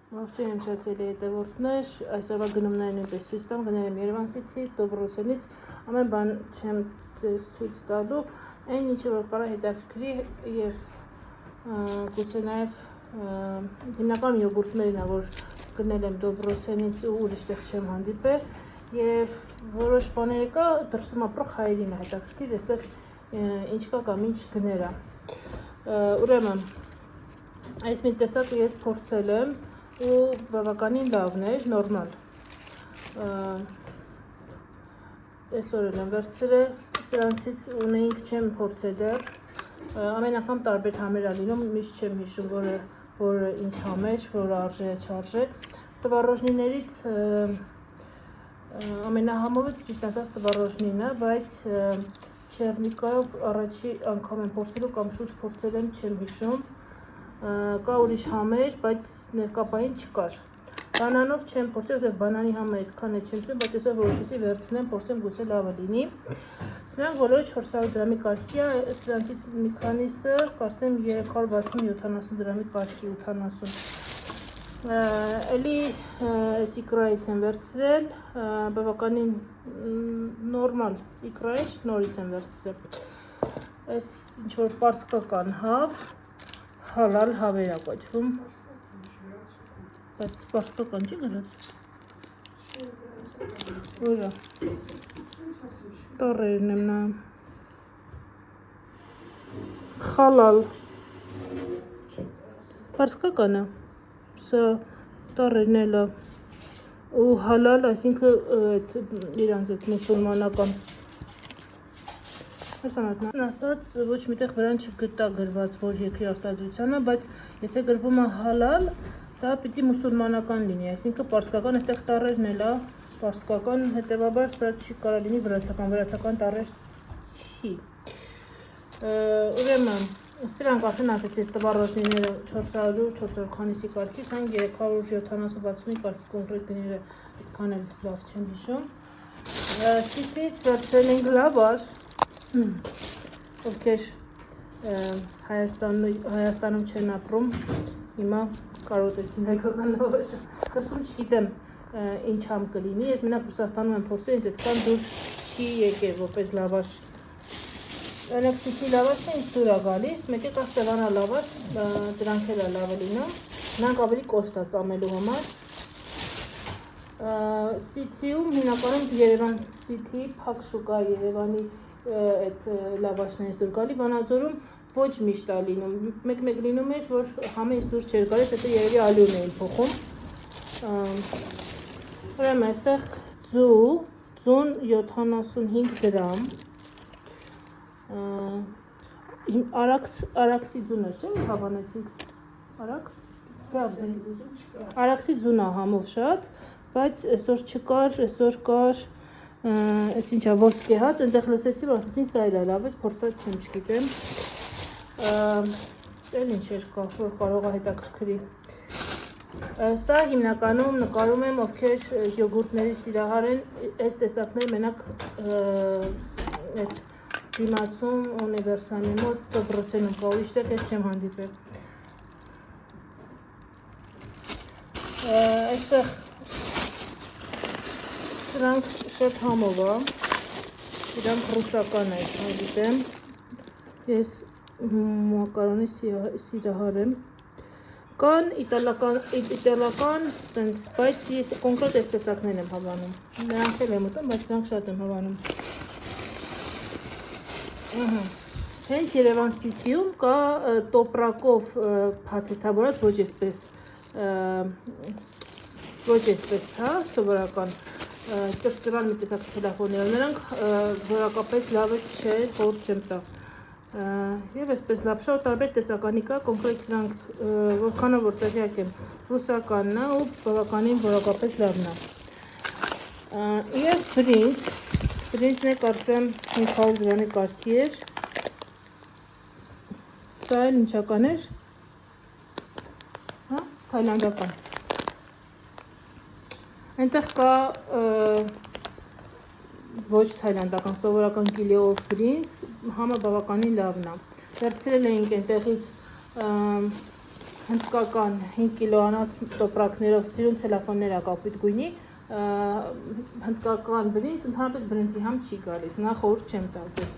Ողջույն իմ շացելի հետևորդներ, այսօրվա գնումներն նույնպես ցույց տամ, գնել եմ Երևան City-ից, Դոբրոցենից, ամեն բան չեմ ձեզ ցույց տալու, այն ինչը որ կարող հետաքրքրի եւ գուցե նաեւ հիմնական յոգուրտներն է, որ գնել եմ Դոբրոցենից ու ուրիշտեղ չեմ հանդիպել եւ որոշ բաներ կա դրսում ապրող հայերին է հետաքրքիր, այստեղ ինչ կա կամ ինչ գներ է։ Ուրեմն այս մի տեսակը ես փորձել եմ ու բավականին լավն էր, նորմալ։ Այսօր եմ վերցրել, սրանցից ունեինք չեմ փորձել դեռ, ամեն անգամ տարբեր համեր ա լինում, միշտ չեմ հիշում, որ ինչ համ էր, որ արժե, չարժե։ Տվարոժնիներից ամենահամովը ճիշտ ասած տվարոժնին է, բայց չեռնիկայով առաջի անգամ եմ փորձելու կամ շուտ փորձել եմ, չեմ հիշում։ Կա ուրիշ համեր, բայց ներկապային չկար։ Բանանով չեմ փորձել, որ բանանի համը այդքան է չեմ սում, բայց այսօր որոշեցի վերցնեմ, փորձեմ գուցե լավը լինի։ Սրանք բոլորը 400 դրամի կարգի է, սրանցից մի քանիսը կարծեմ 360-70 դրամի կարգի 80։ Էլի այս իկրայից եմ վերցրել, բավականին նորմալ իկրա է, նորից եմ վերցրել։ Այս ինչ-որ պարսկական հավ, հալալ հավեր է կոչվում, բայց պարսկական չի գրած։ Ուրա, տառերն եմ նայում։ Հալալ, պարսկական է, սա տառերն էլ է, ու հալալ, այսինքն իրանց այդ մուսուլմանական։ Նստած ոչ միտեղ վրան չգտա գրված, որ երկրի արտադրությանը, բայց եթե գրվում է հալալ, դա պիտի մուսուլմանական լինի, այսինքն պարսկական, այստեղ տառերն էլ է, պարսկական, հետևաբար սա չի կարա լինի վրացական տառեր չի։ Ուրեմն, սրանք արդեն ասեցի, տվարոժնիները 400 քանիսի կարգի, սրանք 370-60-ի կարգի կոնկրետ գները այդքան էլ լավ չեմ հիշում։ City-ից վերցրել ենք լավաշ, ովքեր Հայաստանում չեն ապրում, հիմա կարոտեցին հայկական լավաշը, դրսում չգիտեմ ինչ համ կլինի, ես մենակ Ռուսաստանում եմ փորձել, ինձ այդքան դուր չի եկել որպես լավաշ։ Օրինակ City լավաշը ինձ դուր է գալիս, մեկ է կա Ստևանա լավաշ, դրանք էլ է լավը լինում, նրանք ավելի կոշտ է ծամելու համար։ City-ում հիմնականում Երևան City, Փակ շուկա Երևանի այդ լավաշն է դուր գալի, Վանաձորում ոչ միշտ է լինում, մեկ լինում էր, որ համը ինձ դուր չէր գալիս, հետո երևի ալյուն էին փոխում։ Ուրեմն այստեղ ձուն 75 դրամ, արաքսի ձուն էր, չէ՞, հավանեցինք, արաքսի ձուն է համով շատ, բայց այսօր չկար, այսօր կար, այս ինչա ոսկե հաց, այնտեղ լսեցի, որ ասեցին սա էլ է լավ է, փորձած չեմ, չգիտեմ, էլ ինչ էր կա, որ կարող է հետաքրքրի։ Սա հիմնականում նկարում եմ, ովքեր յոգուրտների սիրահար են, այս տեսակները մենակ դիմացում ունիվերսալի մոտ Դոբրոցենում կա, ուրիշտեղ ես չեմ հանդիպել։ Այստեղ սրանք շատ համով է, իրանք ռուսական է, հանդիպեմ, ես մակարոնի սիրահար եմ, կան իտալական, բայց ես կոնկրետ այս տեսակներն եմ հավանում, նրանք էլ եմ ուտում, բայց սրանք շատ եմ հավանում։ Հենց Երևան City-ում կա տոպրակով փաթեթավորած, ոչ այսպես, հա, սովորական, ճրճրան մի տեսակ ցելոֆաններ, նրանք որակապես լավը չէ, խոր չեմ տա։ Եվ այսպես լապշա ու տարբեր տեսականի կա, կոնկրետ սրանք որքանով որ տեղյակ եմ, ռուսականն է ու բավականին որակապես լավն է։ Եվ բրինձն է կարծեմ 500 դրամի կարգի էր, սա էլ ինչական էր, թայլանդական։ Այնտեղ կա ոչ թայլանդական, սովորական կիլիով բրինձ, համը բավականին լավն է։ Վերցրել էինք այնտեղից հնդկական 5 կիլոանոց տոպրակներով սիրուն ցելոֆաններ կապույտ գույնի, հնդկական բրինձ, ընդհանրապես բրինձի համ չի գալիս, նա խորհուրդ չեմ տալ ձեզ։